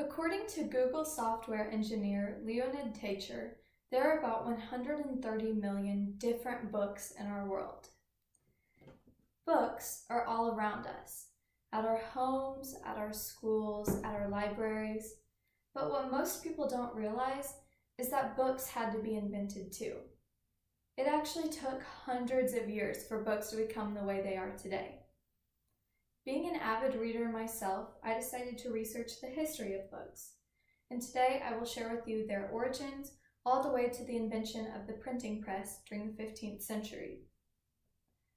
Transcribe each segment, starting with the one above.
According to Google software engineer Leonid Techer, there are about 130 million different books in our world. Books are all around us, at our homes, at our schools, at our libraries. But what most people don't realize is that books had to be invented too. It actually took hundreds of years for books to become the way they are today. Being an avid reader myself, I decided to research the history of books. And today I will share with you their origins all the way to the invention of the printing press during the 15th century.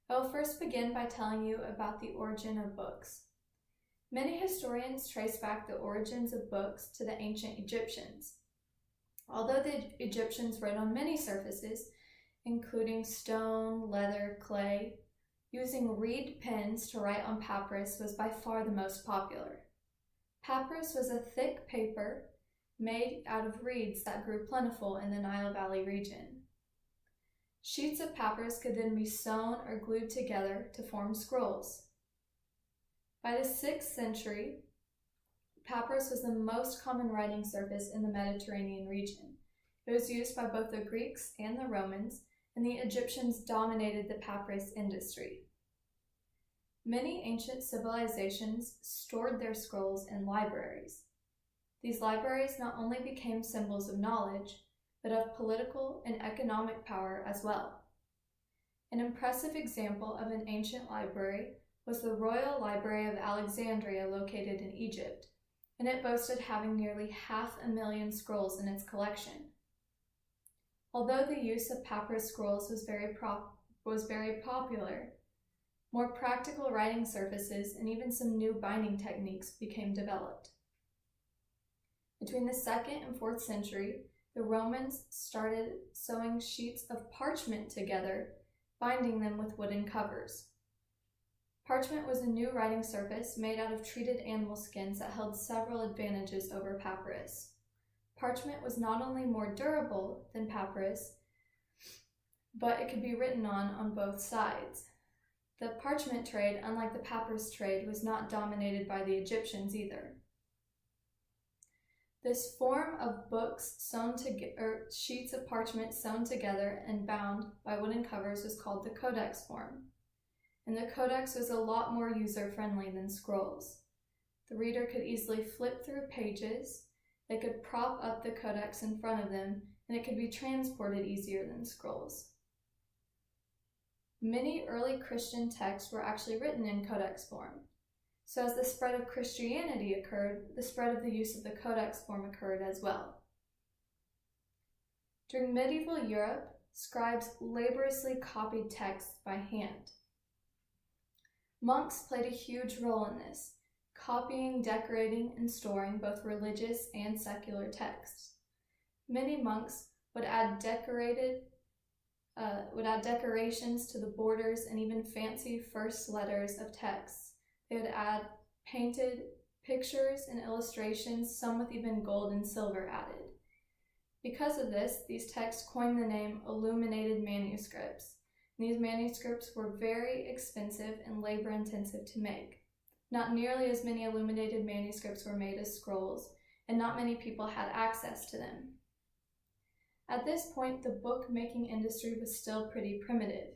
I will first begin by telling you about the origin of books. Many historians trace back the origins of books to the ancient Egyptians. Although the Egyptians wrote on many surfaces, including stone, leather, clay, using reed pens to write on papyrus was by far the most popular. Papyrus was a thick paper made out of reeds that grew plentiful in the Nile Valley region. Sheets of papyrus could then be sewn or glued together to form scrolls. By the 6th century, papyrus was the most common writing surface in the Mediterranean region. It was used by both the Greeks and the Romans, and the Egyptians dominated the papyrus industry. Many ancient civilizations stored their scrolls in libraries. These libraries not only became symbols of knowledge, but of political and economic power as well. An impressive example of an ancient library was the Royal Library of Alexandria located in Egypt, and it boasted having nearly 500,000 scrolls in its collection. Although the use of papyrus scrolls was very popular, more practical writing surfaces and even some new binding techniques became developed. Between the 2nd and 4th century, the Romans started sewing sheets of parchment together, binding them with wooden covers. Parchment was a new writing surface made out of treated animal skins that held several advantages over papyrus. Parchment was not only more durable than papyrus, but it could be written on both sides. The parchment trade, unlike the papyrus trade, was not dominated by the Egyptians either. This form of books sheets of parchment sewn together and bound by wooden covers was called the codex form. And the codex was a lot more user-friendly than scrolls. The reader could easily flip through pages, they could prop up the codex in front of them, and it could be transported easier than scrolls. Many early Christian texts were actually written in codex form. So as the spread of Christianity occurred, the spread of the use of the codex form occurred as well. During medieval Europe, scribes laboriously copied texts by hand. Monks played a huge role in this, copying, decorating, and storing both religious and secular texts. Many monks would add decorations to the borders and even fancy first letters of texts. They would add painted pictures and illustrations, some with even gold and silver added. Because of this, these texts coined the name illuminated manuscripts. These manuscripts were very expensive and labor-intensive to make. Not nearly as many illuminated manuscripts were made as scrolls, and not many people had access to them. At this point, the bookmaking industry was still pretty primitive.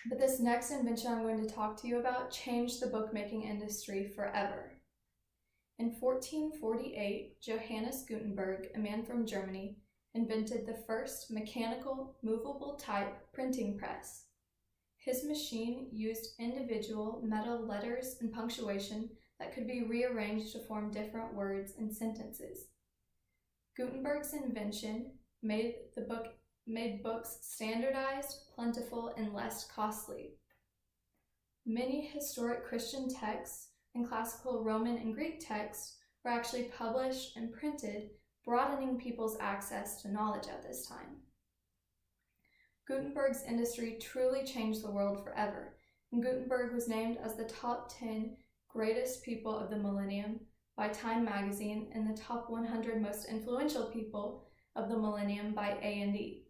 But this next invention I'm going to talk to you about changed the bookmaking industry forever. In 1448, Johannes Gutenberg, a man from Germany, invented the first mechanical, movable type printing press. His machine used individual metal letters and punctuation that could be rearranged to form different words and sentences. Gutenberg's invention made books standardized, plentiful, and less costly. Many historic Christian texts and classical Roman and Greek texts were actually published and printed, broadening people's access to knowledge at this time. Gutenberg's industry truly changed the world forever, and Gutenberg was named as the top 10 greatest people of the millennium by Time magazine and the top 100 most influential people of the millennium by A&E.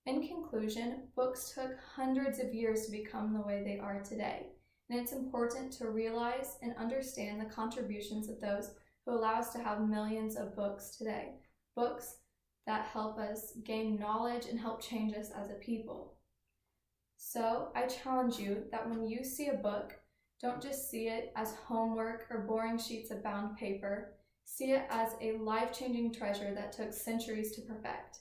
In conclusion, books took hundreds of years to become the way they are today, and and it's important to realize and understand the contributions of those who allow us to have millions of books today, books that help us gain knowledge and help change us as a people. So I challenge you that when you see a book, don't just see it as homework or boring sheets of bound paper. See it as a life-changing treasure that took centuries to perfect.